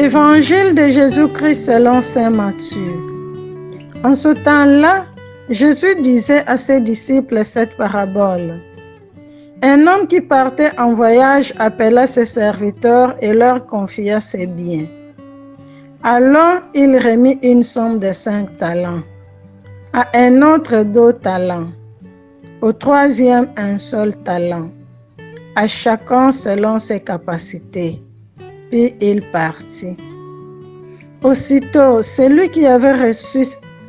Évangile de Jésus-Christ selon saint Matthieu. En ce temps-là, Jésus disait à ses disciples cette parabole. Un homme qui partait en voyage appela ses serviteurs et leur confia ses biens. Alors il remit une somme de 5 talents, à un autre 2 talents, au troisième un seul talent, à chacun selon ses capacités. Puis il partit. Aussitôt, celui qui avait reçu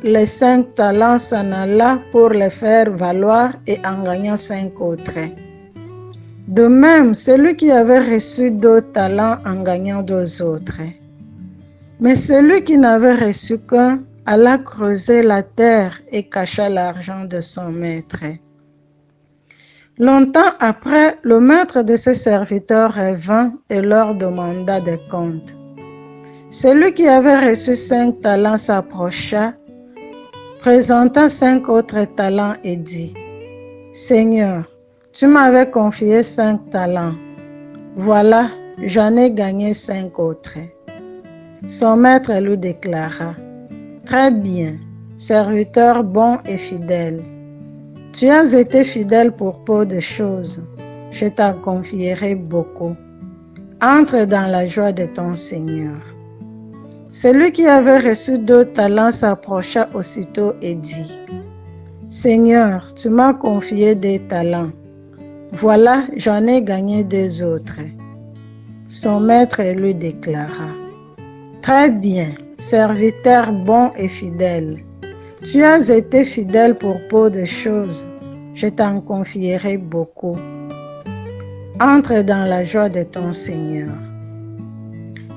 les 5 talents s'en alla pour les faire valoir et en gagnant 5 autres. De même, celui qui avait reçu 2 talents en gagnant 2 autres. Mais celui qui n'avait reçu qu'un alla creuser la terre et cacha l'argent de son maître. Longtemps après, le maître de ses serviteurs revint et leur demanda des comptes. Celui qui avait reçu 5 talents s'approcha, présenta 5 autres talents et dit, « Seigneur, tu m'avais confié 5 talents. Voilà, j'en ai gagné 5 autres. » Son maître lui déclara, « Très bien, serviteur bon et fidèle. Tu as été fidèle pour peu de choses. Je t'en confierai beaucoup. Entre dans la joie de ton Seigneur. » Celui qui avait reçu 2 talents s'approcha aussitôt et dit, « Seigneur, tu m'as confié des talents. Voilà, j'en ai gagné 2 autres. » Son maître lui déclara, « Très bien, serviteur bon et fidèle. Tu as été fidèle pour peu de choses. Je t'en confierai beaucoup. Entre dans la joie de ton Seigneur. »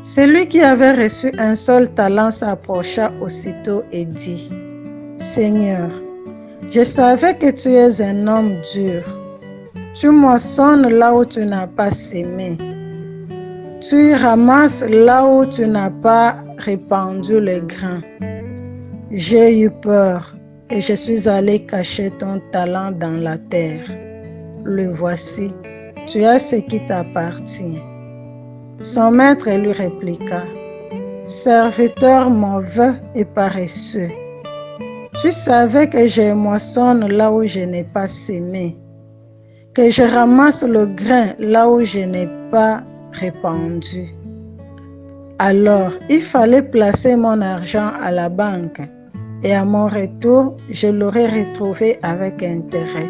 Celui qui avait reçu un seul talent s'approcha aussitôt et dit, « Seigneur, je savais que tu es un homme dur. Tu moissonnes là où tu n'as pas sémé. Tu ramasses là où tu n'as pas répandu le grain. J'ai eu peur et je suis allé cacher ton talent dans la terre. Le voici, tu as ce qui t'appartient. » Son maître lui répliqua, « Serviteur mauvais et paresseux, tu savais que je moissonne là où je n'ai pas sémé, que je ramasse le grain là où je n'ai pas répandu. Alors, il fallait placer mon argent à la banque, et à mon retour, je l'aurais retrouvé avec intérêt.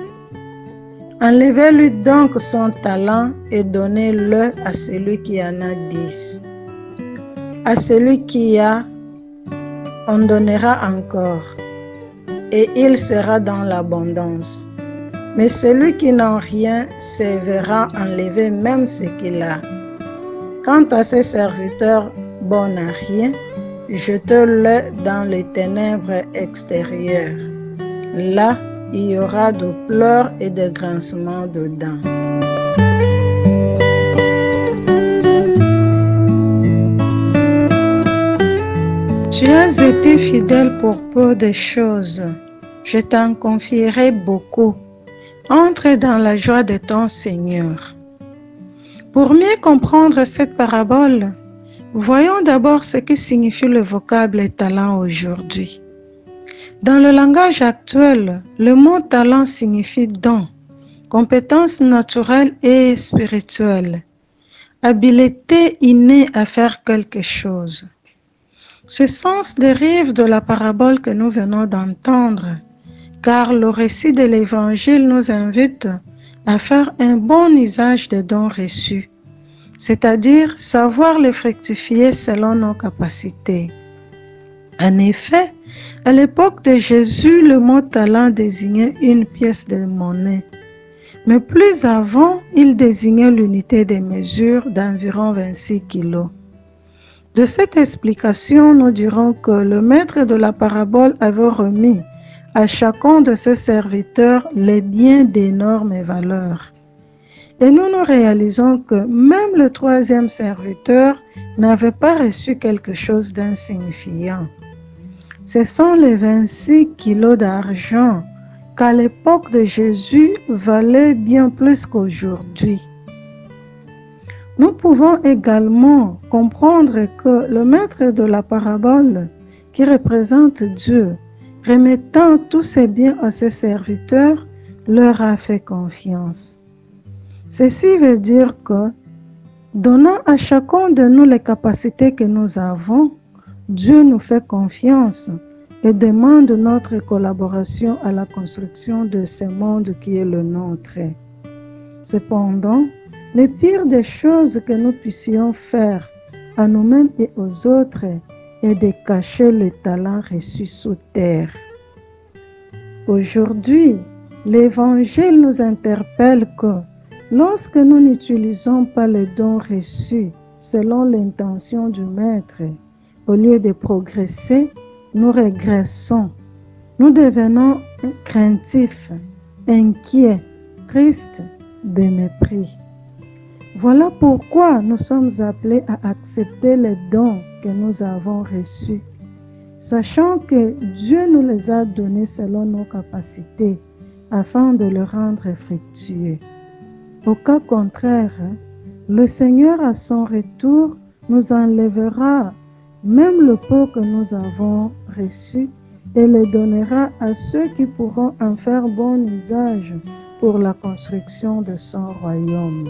Enlevez-lui donc son talent et donnez-le à celui qui en a 10. À celui qui a, on donnera encore, et il sera dans l'abondance. Mais celui qui n'a rien se verra enlever même ce qu'il a. Quant à ses serviteurs bons à rien, jetez-le dans les ténèbres extérieures. Là, il y aura de pleurs et de grincements de dents. Tu as été fidèle pour peu de choses. Je t'en confierai beaucoup. Entre dans la joie de ton Seigneur. Pour mieux comprendre cette parabole, voyons d'abord ce que signifie le vocable talent aujourd'hui. Dans le langage actuel, le mot talent signifie don, compétence naturelle et spirituelle, habileté innée à faire quelque chose. Ce sens dérive de la parabole que nous venons d'entendre, car le récit de l'Évangile nous invite à faire un bon usage des dons reçus, c'est-à-dire savoir les fructifier selon nos capacités. En effet, à l'époque de Jésus, le mot talent désignait une pièce de monnaie, mais plus avant, il désignait l'unité de mesure d'environ 26 kilos. De cette explication, nous dirons que le maître de la parabole avait remis à chacun de ses serviteurs les biens d'énormes valeurs. Et nous réalisons que même le troisième serviteur n'avait pas reçu quelque chose d'insignifiant. Ce sont les 26 kilos d'argent qu'à l'époque de Jésus valaient bien plus qu'aujourd'hui. Nous pouvons également comprendre que le maître de la parabole, qui représente Dieu, remettant tous ses biens à ses serviteurs, leur a fait confiance. Ceci veut dire que, donnant à chacun de nous les capacités que nous avons, Dieu nous fait confiance et demande notre collaboration à la construction de ce monde qui est le nôtre. Cependant, le pire des choses que nous puissions faire à nous-mêmes et aux autres est de cacher le talent reçu sous terre. Aujourd'hui, l'Évangile nous interpelle que lorsque nous n'utilisons pas les dons reçus selon l'intention du Maître, au lieu de progresser, nous régressons. Nous devenons craintifs, inquiets, tristes, de mépris. Voilà pourquoi nous sommes appelés à accepter les dons que nous avons reçus, sachant que Dieu nous les a donnés selon nos capacités, afin de les rendre fructueux. Au cas contraire, le Seigneur à son retour nous enlèvera même le peu que nous avons reçu et le donnera à ceux qui pourront en faire bon usage pour la construction de son royaume.